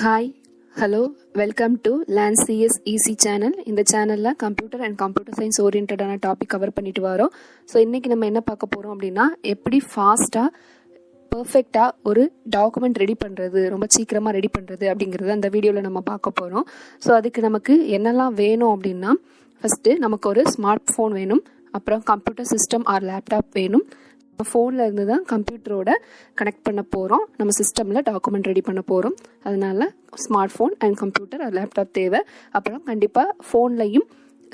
Hi, hello, welcome to Land CS Easy channel. இந்த சேனல்ல computer and computer science ஓரியன்டான topic cover பண்ணிட்டு வரோம். ஸோ இன்னைக்கு நம்ம என்ன பார்க்க போறோம் அப்படின்னா, எப்படி ஃபாஸ்டா பர்ஃபெக்டா ஒரு டாக்குமெண்ட் ரெடி பண்றது, ரொம்ப சீக்கிரமா ரெடி பண்றது அப்படிங்கறத அந்த வீடியோல நம்ம பார்க்க போறோம். ஸோ அதுக்கு நமக்கு என்னெல்லாம் வேணும் அப்படின்னா, ஃபர்ஸ்ட் நமக்கு ஒரு ஸ்மார்ட் ஃபோன் வேணும், அப்புறம் கம்ப்யூட்டர் சிஸ்டம் ஆர் லேப்டாப் வேணும். ஃபோனில் இருந்து தான் கம்ப்யூட்டரோட கனெக்ட் பண்ண போகிறோம், நம்ம சிஸ்டமில் டாக்குமெண்ட் ரெடி பண்ண போகிறோம். அதனால ஸ்மார்ட் ஃபோன் அண்ட் கம்ப்யூட்டர் அது லேப்டாப் தேவை. அப்புறம் கண்டிப்பாக ஃபோன்லையும்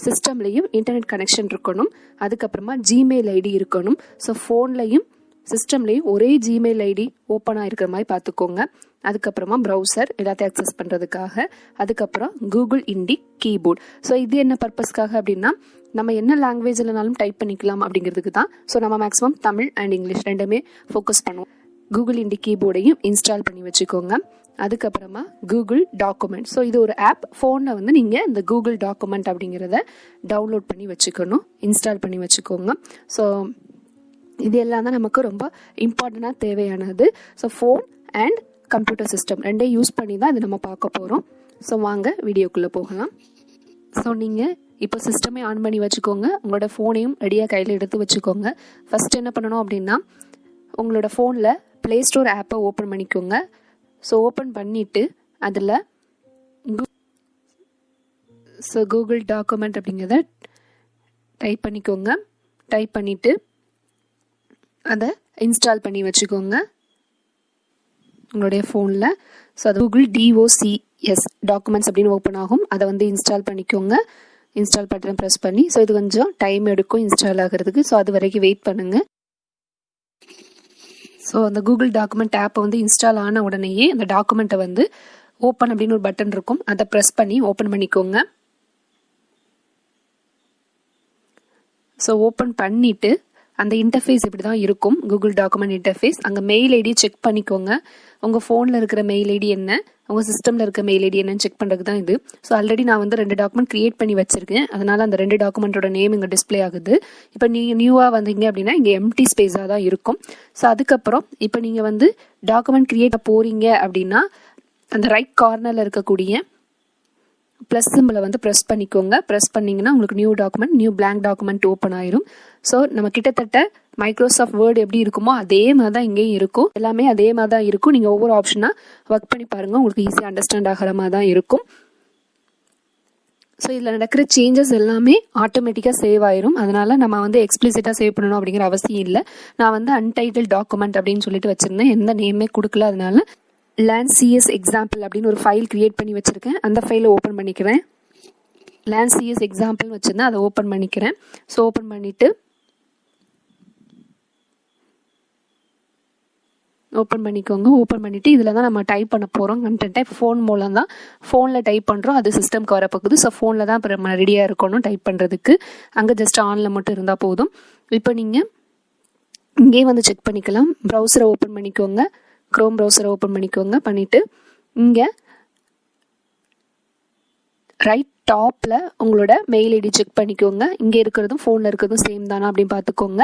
சிஸ்டம்லையும் இன்டர்நெட் கனெக்ஷன் இருக்கணும். அதுக்கப்புறமா ஜிமெயில் ஐடி இருக்கணும். ஸோ ஃபோன்லையும் சிஸ்டம்லையும் ஒரே ஜிமெயில் ஐடி ஓப்பனாக இருக்கிற மாதிரி பார்த்துக்கோங்க. அதுக்கப்புறமா ப்ரௌசர் எல்லாத்தையும் அக்சஸ் பண்ணுறதுக்காக. அதுக்கப்புறம் கூகுள் இண்டிக் கீபோர்ட். ஸோ இது என்ன பர்பஸ்க்காக அப்படின்னா, நம்ம என்ன லாங்குவேஜ்லனாலும் டைப் பண்ணிக்கலாம் அப்படிங்கிறதுக்கு தான். ஸோ நம்ம மேக்ஸிமம் தமிழ் அண்ட் இங்கிலீஷ் ரெண்டுமே ஃபோக்கஸ் பண்ணுவோம். கூகுள் இண்டிக் கீபோர்டையும் இன்ஸ்டால் பண்ணி வச்சுக்கோங்க. அதுக்கப்புறமா கூகுள் டாக்குமெண்ட். ஸோ இது ஒரு ஆப். ஃபோனில் வந்து நீங்கள் இந்த கூகுள் டாக்குமெண்ட் அப்படிங்கிறத டவுன்லோட் பண்ணி வச்சுக்கணும், இன்ஸ்டால் பண்ணி வச்சுக்கோங்க. ஸோ இது எல்லாம் தான் நமக்கு ரொம்ப இம்பார்ட்டண்ட்டாக தேவையானது. So phone and computer system ரெண்டையும் யூஸ் பண்ணி தான் இது நம்ம பார்க்க போகிறோம். ஸோ வாங்க வீடியோக்குள்ளே போகலாம். ஸோ நீங்கள் இப்போ சிஸ்டமே ஆன் பண்ணி வச்சுக்கோங்க, உங்களோட ஃபோனையும் ரெடியாக கையில் எடுத்து வச்சுக்கோங்க. ஃபர்ஸ்ட் என்ன பண்ணணும் அப்படின்னா, உங்களோட ஃபோனில் ப்ளே ஸ்டோர் ஆப்பை ஓப்பன் பண்ணிக்கோங்க. ஸோ ஓப்பன் பண்ணிவிட்டு அதில் கூகுள் டாக்குமெண்ட் அப்படிங்கிறத டைப் பண்ணிக்கோங்க. டைப் பண்ணிவிட்டு அதை இன்ஸ்டால் பண்ணி வச்சுக்கோங்க உங்களுடைய ஃபோனில். ஸோ அது கூகுள் DOCS டாக்குமெண்ட்ஸ் அப்படின்னு ஓப்பன் ஆகும். அதை வந்து இன்ஸ்டால் பண்ணிக்கோங்க. இன்ஸ்டால் பட்டன் ப்ரெஸ் பண்ணி. ஸோ இது கொஞ்சம் டைம் எடுக்கும் இன்ஸ்டால் ஆகிறதுக்கு. ஸோ அது வரைக்கும் வெயிட் பண்ணுங்கள். ஸோ அந்த கூகுள் டாக்குமெண்ட் ஆப்பை வந்து இன்ஸ்டால் ஆன உடனேயே அந்த டாக்குமெண்ட்டை வந்து ஓப்பன் அப்படின்னு ஒரு பட்டன் இருக்கும், அதை ப்ரெஸ் பண்ணி ஓப்பன் பண்ணிக்கோங்க. ஸோ ஓப்பன் பண்ணிவிட்டு அந்த இன்டர்ஃபேஸ் இப்படி தான் இருக்கும், கூகுள் டாக்குமெண்ட் இன்டர்ஃபேஸ். அங்கே மெயில் ஐடி செக் பண்ணிக்கோங்க. உங்கள் ஃபோனில் இருக்கிற மெயில் ஐடி என்ன, உங்கள் சிஸ்டமில் இருக்க மெயில் ஐடி என்னன்னு செக் பண்ணுறதுக்கு தான் இது. ஸோ ஆல்ரெடி நான் வந்து 2 டாக்குமெண்ட் கிரியேட் பண்ணி வச்சிருக்கேன். அதனால் அந்த 2 டாக்குமெண்ட்டோட நேம் இங்கே டிஸ்பிளே ஆகுது. இப்போ நீங்கள் நியூவாக வந்தீங்க அப்படின்னா இங்கே எம்டி ஸ்பேஸாக தான் இருக்கும். ஸோ அதுக்கப்புறம் இப்போ நீங்கள் வந்து டாக்குமெண்ட் கிரியேட் போகிறீங்க அப்படின்னா, அந்த ரைட் கார்னரில் இருக்கக்கூடிய ப்ளஸ் சிம்பிளை வந்து ப்ரெஸ் பண்ணிக்கோங்க. ப்ரெஸ் பண்ணிங்கன்னா உங்களுக்கு new document, new blank document open ஆயிரும். ஸோ நம்ம கிட்டத்தட்ட மைக்ரோசாஃப்ட் வேர்டு எப்படி இருக்குமோ அதே மாதிரி தான் இங்கேயும் இருக்கும். எல்லாமே அதே மாதிரி தான் இருக்கும். நீங்கள் ஒவ்வொரு ஆப்ஷனாக ஒர்க் பண்ணி பாருங்கள், உங்களுக்கு ஈஸியாக அண்டர்ஸ்டாண்ட் ஆகிற மாதிரி தான் இருக்கும். ஸோ இதில் நடக்கிற சேஞ்சஸ் எல்லாமே ஆட்டோமேட்டிக்காக சேவ் ஆயிரும். அதனால் நம்ம வந்து எக்ஸ்பிளிசிட்டாக சேவ் பண்ணணும் அப்படிங்கிற அவசியம் இல்லை. நான் வந்து அன்டைட்டில் டாக்குமெண்ட் அப்படின்னு சொல்லிட்டு வச்சுருந்தேன், எந்த நேமே கொடுக்கல. அதனால லேண்ட் சிஎஸ் எக்ஸாம்பிள் அப்படின்னு ஒரு ஃபைல் கிரியேட் பண்ணி வச்சுருக்கேன். அந்த ஃபைலை ஓப்பன் பண்ணிக்கிறேன். லேண்ட் சிஎஸ் எக்ஸாம்பிள் வச்சுருந்தேன், அதை ஓப்பன் பண்ணிக்கிறேன். ஸோ ஓப்பன் பண்ணிக்கோங்க. ஓப்பன் பண்ணிவிட்டு இதில் தான் நம்ம டைப் பண்ண போகிறோம் கண்டென்ட்டை. இப்போ ஃபோன் மூலம் தான், ஃபோனில் டைப் பண்ணுறோம், அது சிஸ்டம்க்கு வரப்போகுது. ஸோ ஃபோனில் தான் இப்போ நம்ம ரெடியாக இருக்கணும் டைப் பண்ணுறதுக்கு. அங்கே ஜஸ்ட் ஆனில் மட்டும் இருந்தால் போதும். இப்போ நீங்கள் இங்கே வந்து செக் பண்ணிக்கலாம். ப்ரௌசரை ஓப்பன் பண்ணிக்கோங்க, க்ரோம் ப்ரௌசரை ஓப்பன் பண்ணிக்கோங்க. பண்ணிவிட்டு இங்கே ரைட் டாப்பில் உங்களோட மெயில் ஐடி செக் பண்ணிக்கோங்க. இங்கே இருக்கிறதும் ஃபோனில் இருக்கிறதும் சேம் தானா அப்படின்னு பார்த்துக்கோங்க.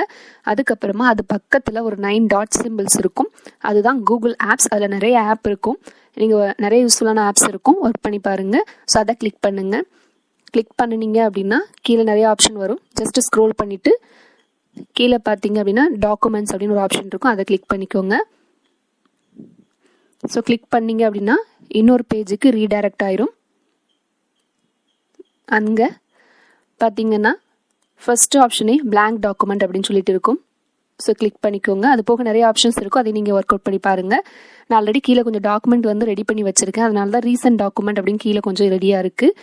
அதுக்கப்புறமா அது பக்கத்தில் ஒரு 9 டாட் சிம்பிள்ஸ் இருக்கும், அதுதான் கூகுள் ஆப்ஸ். அதில் நிறைய ஆப் இருக்கும், நீங்கள் நிறைய யூஸ்ஃபுல்லான ஆப்ஸ் இருக்கும், ஒர்க் பண்ணி பாருங்கள். ஸோ அதை கிளிக் பண்ணுங்கள். கிளிக் பண்ணினீங்க அப்படின்னா கீழே நிறைய ஆப்ஷன் வரும். ஜஸ்ட் ஸ்க்ரோல் பண்ணிவிட்டு கீழே பார்த்தீங்க அப்படின்னா டாக்குமெண்ட்ஸ் அப்படின்னு ஒரு ஆப்ஷன் இருக்கும், அதை கிளிக் பண்ணிக்கோங்க. ஸோ கிளிக் பண்ணிங்க அப்படின்னா இன்னொரு பேஜுக்கு ரீடைரக்ட் ஆயிரும். அங்கே பார்த்தீங்கன்னா ஃபர்ஸ்ட் ஆப்ஷனே பிளாங்க் டாக்குமெண்ட் அப்படின்னு சொல்லிட்டு இருக்கும். ஸோ கிளிக் பண்ணிக்கோங்க. அது போக நிறைய ஆப்ஷன்ஸ் இருக்கும், அதை நீங்கள் ஒர்க் அவுட் பண்ணி பாருங்கள். நான் ஆல்ரெடி கீழே கொஞ்சம் டாக்குமெண்ட் வந்து ரெடி பண்ணி வச்சுருக்கேன், அதனால தான் ரீசன்ட் டாக்குமெண்ட் அப்படின்னு கீழே கொஞ்சம் ரெடியாக இருக்குது.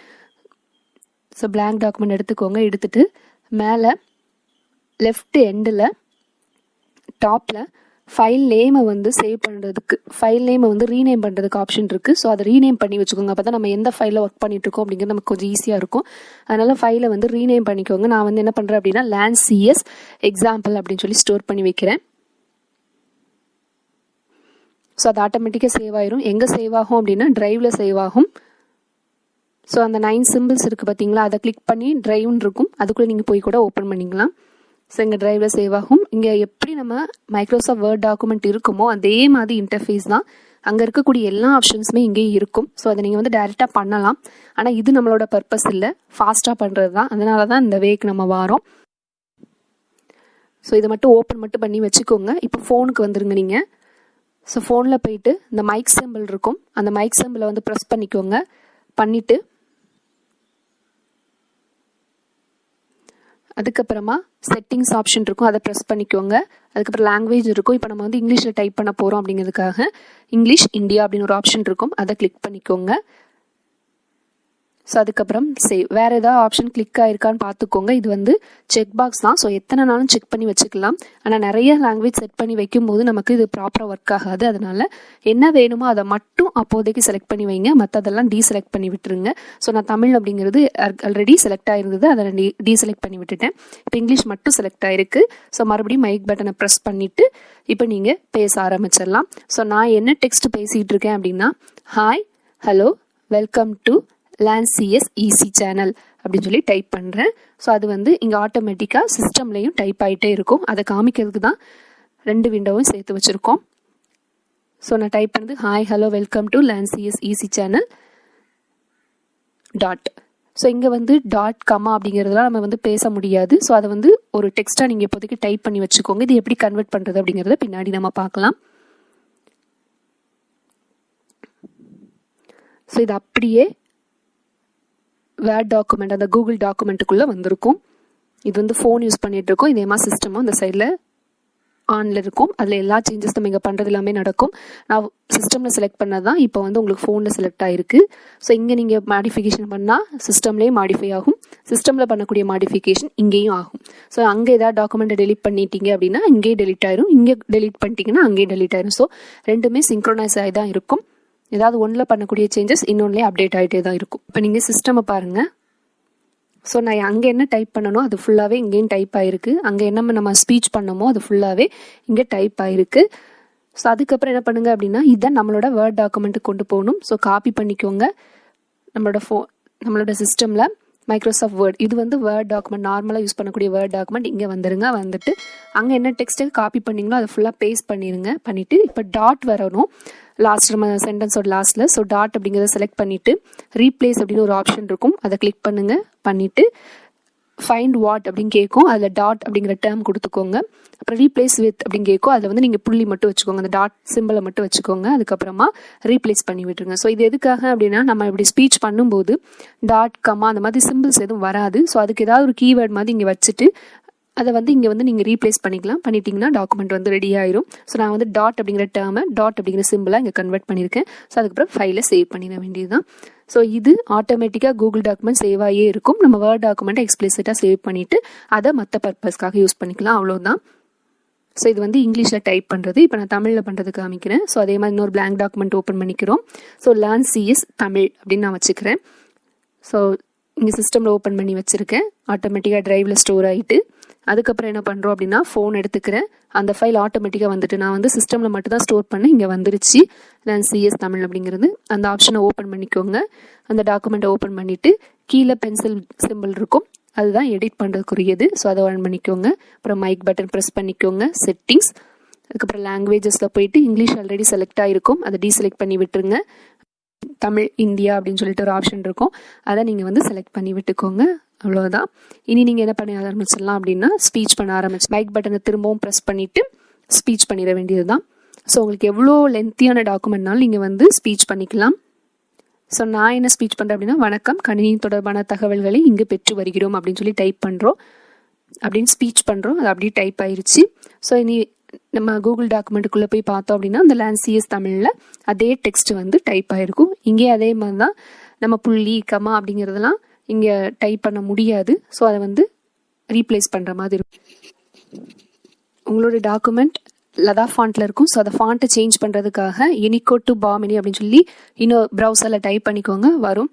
ஸோ பிளாங்க் டாக்குமெண்ட் எடுத்துக்கோங்க. எடுத்துட்டு மேலே லெஃப்ட் எண்டில் டாப்பில் ஃபைல் நேமை வந்து சேவ் பண்ணுறதுக்கு, ஃபைல் நேமை வந்து ரீநேம் பண்ணுறதுக்கு ஆப்ஷன் இருக்குது. ஸோ அதை ரீநேம் பண்ணி வச்சுக்கோங்க. அப்போ தான் நம்ம எந்த ஃபைலில் ஒர்க் பண்ணிட்டு இருக்கோம் அப்படிங்கிறது நமக்கு கொஞ்சம் ஈஸியாக இருக்கும். அதனால் ஃபைலை வந்து ரீநேம் பண்ணிக்கோங்க. நான் வந்து என்ன பண்ணுறேன் அப்படின்னா லேண்ட் சிஎஸ் எக்ஸாம்பிள் அப்படின்னு சொல்லி ஸ்டோர் பண்ணி வைக்கிறேன். ஸோ அது ஆட்டோமேட்டிக்காக சேவ் ஆயிரும். எங்கே சேவ் ஆகும் அப்படின்னா டிரைவில் சேவ் ஆகும். ஸோ அந்த 9 சிம்பிள்ஸ் இருக்குது பார்த்தீங்களா, அதை கிளிக் பண்ணி டிரைவ்னு இருக்கும், அதுக்குள்ளே நீங்கள் போய் கூட ஓப்பன் பண்ணிக்கலாம். ஸோ எங்கள் டிரைவில் சேவ் ஆகும். இங்கே எப்படி நம்ம மைக்ரோசாஃப்ட் வேர்ட் டாக்குமெண்ட் இருக்குமோ அதே மாதிரி இன்டர்ஃபேஸ் தான், அங்கே இருக்கக்கூடிய எல்லா ஆப்ஷன்ஸுமே இங்கேயும் இருக்கும். ஸோ அதை நீங்கள் வந்து டைரெக்டாக பண்ணலாம். ஆனால் இது நம்மளோட பர்பஸ் இல்லை, ஃபாஸ்ட்டாக பண்ணுறது தான். அதனால தான் இந்த வேக்கு நம்ம வாரோம். ஸோ இதை மட்டும் ஓப்பன் மட்டும் பண்ணி வச்சுக்கோங்க. இப்போ ஃபோனுக்கு வந்துருங்க நீங்கள். ஸோ ஃபோனில் போயிட்டு இந்த மைக் சிம்பிள் இருக்கும், அந்த மைக் சிம்பிளை வந்து ப்ரெஸ் பண்ணிக்கோங்க. பண்ணிவிட்டு அதுக்கப்புறமா செட்டிங்ஸ் ஆப்ஷன் இருக்கும், அதை ப்ரெஸ் பண்ணிக்கோங்க. அதுக்கப்புறம் லாங்குவேஜ் இருக்கும். இப்போ நம்ம வந்து இங்கிலீஷில் டைப் பண்ண போகிறோம் அப்படிங்கிறதுக்காக இங்கிலீஷ் இந்தியா அப்படின்னு ஒரு ஆப்ஷன் இருக்கும், அதை கிளிக் பண்ணிக்கோங்க. ஸோ அதுக்கப்புறம் சேவ். வேறு ஏதாவது ஆப்ஷன் கிளிக் ஆயிருக்கான்னு பார்த்துக்கோங்க. இது வந்து செக் பாக்ஸ் தான். ஸோ எத்தனை நாளும் செக் பண்ணி வச்சுக்கலாம். ஆனால் நிறைய லாங்குவேஜ் செட் பண்ணி வைக்கும்போது நமக்கு இது ப்ராப்பராக ஒர்க் ஆகாது. அதனால என்ன வேணுமோ அதை மட்டும் அப்போதைக்கு செலக்ட் பண்ணி வைங்க, மற்றதெல்லாம் டீசெலக்ட் பண்ணி விட்டுருங்க. ஸோ நான் தமிழ் அப்படிங்கிறது ஆல்ரெடி செலக்ட் ஆயிருந்தது, அதை டீசெலக்ட் பண்ணி விட்டுட்டேன். இப்போ இங்கிலீஷ் மட்டும் செலக்ட் ஆயிருக்கு. ஸோ மறுபடியும் மைக் பட்டனை ப்ரெஸ் பண்ணிவிட்டு இப்போ நீங்கள் பேச ஆரம்பிச்சிடலாம். ஸோ நான் என்ன டெக்ஸ்ட் பேசிகிட்டு இருக்கேன் அப்படின்னா, hi, hello, welcome to LANCS easy channel அப்படின்னு சொல்லி டைப் பண்ணுறேன். ஸோ அது வந்து இங்கே ஆட்டோமேட்டிக்காக சிஸ்டம்லேயும் டைப் ஆகிட்டே இருக்கும். அதை காமிக்கிறதுக்கு தான் 2 விண்டோவும் சேர்த்து வச்சுருக்கோம். ஸோ நான் டைப் பண்ணது hi, hello, welcome to LANCS easy channel dot. So இங்கே வந்து டாட் கமா அப்படிங்கிறதுலாம் நம்ம வந்து பேச முடியாது. ஸோ அதை வந்து ஒரு டெக்ஸ்ட்டாக நீங்கள் இப்போதைக்கு டைப் பண்ணி வச்சுக்கோங்க. இது எப்படி கன்வெர்ட் பண்ணுறது அப்படிங்கிறத பின்னாடி நம்ம பார்க்கலாம். ஸோ இது அப்படியே வேர்ட் டாக்குமெண்ட், அந்த கூகுள் டாக்குமெண்ட்டுக்குள்ளே வந்திருக்கும். இது வந்து ஃபோன் யூஸ் பண்ணிட்டு இருக்கோம். இதே மாதிரி சிஸ்டமும் அந்த சைடில் ஆனில் இருக்கும். அதில் எல்லா சேஞ்சஸ் நம்ம இங்கே பண்ணுறது எல்லாமே நடக்கும். நான் சிஸ்டமில் செலக்ட் பண்ணது தான் இப்போ வந்து உங்களுக்கு ஃபோனில் செலக்ட் ஆகிருக்கு. ஸோ இங்கே நீங்கள் மாடிஃபிகேஷன் பண்ணால் சிஸ்டம்லேயே மாடிஃபை ஆகும், சிஸ்டமில் பண்ணக்கூடிய மாடிஃபிகேஷன் இங்கேயும் ஆகும். ஸோ அங்கே ஏதாவது டாக்குமெண்ட்டை டெலிட் பண்ணிட்டீங்க அப்படின்னா இங்கேயே டெலிட் ஆயிரும், இங்கே டெலிட் பண்ணிட்டீங்கன்னா அங்கேயே டெலிட் ஆயிரும். ஸோ ரெண்டுமே சிங்க்ரோனைஸ் ஆகி தான் இருக்கும். ஏதாவது ஒன்றில் பண்ணக்கூடிய சேஞ்சஸ் இன்னொன்றுலேயே அப்டேட் ஆகிட்டே தான் இருக்கும். இப்போ நீங்கள் சிஸ்டமை பாருங்கள். ஸோ நான் அங்கே என்ன டைப் பண்ணணும் அது ஃபுல்லாகவே இங்கேயும் டைப் ஆகிருக்கு. அங்கே என்ன நம்ம ஸ்பீச் பண்ணமோ அது ஃபுல்லாகவே இங்கே டைப் ஆகிருக்கு. ஸோ அதுக்கப்புறம் என்ன பண்ணுங்க அப்படின்னா, இதை நம்மளோட வேர்ட் டாக்குமெண்ட்டுக்கு கொண்டு போகணும். ஸோ காப்பி பண்ணிக்கோங்க. நம்மளோட சிஸ்டமில் மைக்ரோசாஃப்ட் வேர்ட், இது வந்து வேர்ட் டாக்குமெண்ட், நார்மலாக யூஸ் பண்ணக்கூடிய வேர்ட் டாக்குமெண்ட் இங்கே வந்துருங்க. வந்துட்டு அங்கே என்ன டெக்ஸ்ட்டை காப்பி பண்ணிங்களோ அதை ஃபுல்லாக பேஸ்ட் பண்ணிடுங்க. பண்ணிவிட்டு இப்போ டாட் வரணும் லாஸ்ட் நம்ம சென்டென்ஸோட லாஸ்ட்டில். ஸோ டாட் அப்படிங்கிறத செலக்ட் பண்ணிவிட்டு ரீப்ளேஸ் அப்படின்னு ஒரு ஆப்ஷன் இருக்கும், அதை கிளிக் பண்ணுங்கள். பண்ணிவிட்டு ஃபைண்ட் வாட் அப்படின்னு கேட்கும், அதில் டாட் அப்படிங்கிற டேர்ம் கொடுத்துக்கோங்க. அப்புறம் ரீப்ளேஸ் வித் அப்படின்னு கேட்கும், அதில் வந்து நீங்கள் புள்ளி மட்டும் வச்சுக்கோங்க, அந்த டாட் சிம்பிளை மட்டும் வச்சுக்கோங்க. அதுக்கப்புறமா ரீப்ளேஸ் பண்ணி விட்டுருங்க. ஸோ இது எதுக்காக அப்படின்னா, நம்ம இப்படி ஸ்பீச் பண்ணும்போது டாட் கமா அந்த மாதிரி சிம்பிள்ஸ் எதுவும் வராது. ஸோ அதுக்கு ஏதாவது ஒரு கீவேர்ட் மாதிரி இங்கே வச்சுட்டு அதை வந்து இங்கே வந்து நீங்கள் ரீப்ளேஸ் பண்ணிக்கலாம். பண்ணிட்டீங்கன்னா டாக்குமெண்ட் வந்து ரெடி ஆயிரும். ஸோ நான் வந்து டாட் அப்படிங்கிற டேர்மை டாட் அப்படிங்கிற சிம்பிளாக இங்கே கன்வெர்ட் பண்ணியிருக்கேன். ஸோ அதுக்கப்புறம் ஃபைலை சேவ் பண்ணிட வேண்டியதுதான். ஸோ இது ஆட்டோமேட்டிக்காக கூகுள் டாக்குமெண்ட் சேவ் ஆகியே இருக்கும். நம்ம வேர்ட் டாக்குமெண்ட்டை எக்ஸ்பிளிசிட்டாக சேவ் பண்ணிவிட்டு அதை மற்ற பர்பஸ்க்காக யூஸ் பண்ணிக்கலாம், அவ்வளோதான். ஸோ இது வந்து இங்கிலீஷில் டைப் பண்ணுறது. இப்போ நான் தமிழில் பண்ணுறது காமிக்கிறேன். ஸோ அதே மாதிரி இன்னொரு blank டாக்குமெண்ட் ஓப்பன் பண்ணிக்கிறோம். ஸோ LANCS தமிழ் அப்படின்னு நான் வச்சுக்கிறேன். ஸோ இங்கே சிஸ்டமில் ஓப்பன் பண்ணி வச்சுருக்கேன். ஆட்டோமேட்டிக்காக ட்ரைவில் ஸ்டோர் ஆகிட்டு அதுக்கப்புறம் என்ன பண்ணுறோம் அப்படின்னா, ஃபோன் எடுத்துக்கிறேன். அந்த ஃபைல் ஆட்டோமேட்டிக்காக வந்துட்டு நான் வந்து சிஸ்டமில் மட்டும் தான் ஸ்டோர் பண்ணேன், இங்கே வந்துருச்சு LANCS தமிழ் அப்படிங்கிறது. அந்த ஆப்ஷனை ஓப்பன் பண்ணிக்கோங்க. அந்த டாக்குமெண்ட்டை ஓப்பன் பண்ணிவிட்டு கீழே பென்சில் சிம்பிள் இருக்கும், அதுதான் எடிட் பண்ணுறதுக்குரியது. ஸோ அதை ஆன் பண்ணிக்கோங்க. அப்புறம் மைக் பட்டன் ப்ரெஸ் பண்ணிக்கோங்க, செட்டிங்ஸ். அதுக்கப்புறம் லாங்குவேஜஸில் போயிட்டு இங்கிலீஷ் ஆல்ரெடி செலக்ட் ஆகிருக்கும், அதை டீசெலக்ட் பண்ணி விட்டுருங்க. தமிழ் இந்தியா அப்படின்னு சொல்லிட்டு ஒரு ஆப்ஷன் இருக்கும், அதை நீங்கள் வந்து செலக்ட் பண்ணி விட்டுக்கோங்க, அவ்வளோதான். இனி நீங்கள் என்ன பண்ண ஆரம்பிச்சிடலாம் அப்படின்னா, ஸ்பீச் பண்ண ஆரம்பிச்சு மைக் பட்டனை திரும்பவும் ப்ரெஸ் பண்ணிவிட்டு ஸ்பீச் பண்ணிட வேண்டியது தான். ஸோ உங்களுக்கு எவ்வளோ லென்த்தியான டாக்குமெண்ட்னாலும் நீங்கள் வந்து ஸ்பீச் பண்ணிக்கலாம். ஸோ நான் என்ன ஸ்பீச் பண்ணுறேன் அப்படின்னா, வணக்கம், கணினி தொடர்பான தகவல்களை இங்கு பெற்று வருகிறோம் அப்படின்னு சொல்லி டைப் பண்ணுறோம், அப்படின்னு ஸ்பீச் பண்ணுறோம். அது அப்படியே டைப் ஆயிடுச்சு. ஸோ இனி நம்ம கூகுள் டாக்குமெண்ட்டுக்குள்ளே போய் பார்த்தோம் அப்படின்னா, அந்த LANCS தமிழில் அதே டெக்ஸ்ட் வந்து டைப் ஆகிருக்கும். இங்கே அதே மாதிரி தான் நம்ம புள்ளி கமா அப்படிங்கிறதெல்லாம் இங்கே டைப் பண்ண முடியாது. ஸோ அதை வந்து ரீப்ளேஸ் பண்ணுற மாதிரி இருக்கும். உங்களோட டாக்குமெண்ட் லதா ஃபாண்ட்டில் இருக்கும். ஸோ அதை ஃபாண்ட்டை சேஞ்ச் பண்ணுறதுக்காக யூனிகோட் டு பாமினி அப்படின்னு சொல்லி இன்னும் ப்ரௌசரில் டைப் பண்ணிக்கோங்க, வரும்.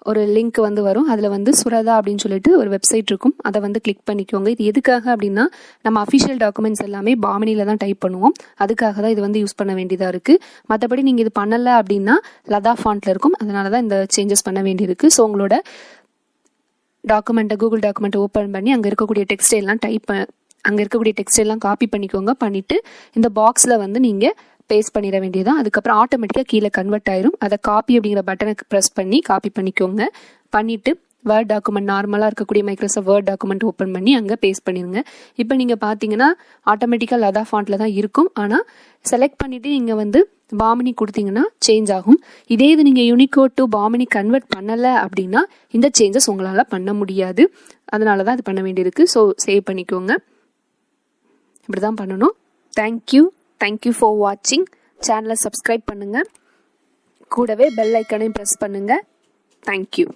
ஒரு லிங்க் வந்து வரும், அதில் வந்து சுரதா அப்படின்னு சொல்லிட்டு ஒரு வெப்சைட் இருக்கும், அதை வந்து கிளிக் பண்ணிக்கோங்க. இது எதுக்காக அப்படின்னா, நம்ம அஃபிஷியல் டாக்குமெண்ட்ஸ் எல்லாமே பாமினியில் தான் டைப் பண்ணுவோம், அதுக்காக தான் இது வந்து யூஸ் பண்ண வேண்டியதாக இருக்குது. மற்றபடி நீங்கள் இது பண்ணலை அப்படின்னா லதா ஃபாண்ட்டில் இருக்கும், அதனால தான் இந்த சேஞ்சஸ் பண்ண வேண்டியிருக்கு. ஸோ உங்களோட டாக்குமெண்ட்டை கூகுள் டாக்குமெண்ட்டை ஓப்பன் பண்ணி அங்கே இருக்கக்கூடிய டெக்ஸ்ட் எல்லாம் காப்பி பண்ணிக்கோங்க. பண்ணிவிட்டு இந்த பாக்ஸில் வந்து நீங்கள் பேஸ்ட் பண்ணிட வேண்டியதான். அதுக்கப்புறம் ஆட்டோமேட்டிக்காக கீழே கன்வெர்ட் ஆயிரும். அதை காப்பி அப்படிங்கிற பட்டனுக்கு ப்ரெஸ் பண்ணி காப்பி பண்ணிக்கோங்க. பண்ணிவிட்டு வேர்ட் டாக்குமெண்ட் நார்மலாக இருக்கக்கூடிய மைக்ரோசாஃப்ட் வேர்ட் டாக்குமெண்ட் ஓப்பன் பண்ணி அங்கே பேஸ்ட் பண்ணிடுங்க. இப்போ நீங்கள் பார்த்தீங்கன்னா ஆட்டோமேட்டிக்காக லதா ஃபாண்ட்டில் தான் இருக்கும். ஆனால் செலக்ட் பண்ணிவிட்டு நீங்கள் வந்து பாமினி கொடுத்தீங்கன்னா சேஞ்ச் ஆகும். இதே இது நீங்கள் யூனிகோட் டு பாமினி கன்வெர்ட் பண்ணலை அப்படின்னா இந்த சேஞ்சஸ் உங்களால் பண்ண முடியாது. அதனால தான் அது பண்ண வேண்டியிருக்கு. ஸோ சேவ் பண்ணிக்கோங்க. இப்படி தான் பண்ணணும். தேங்க்யூ ஃபார் வாட்சிங். சேனலை சப்ஸ்கிரைப் பண்ணுங்கள். கூடவே பெல் ஐக்கனையும் ப்ரெஸ் பண்ணுங்கள். தேங்க்யூ.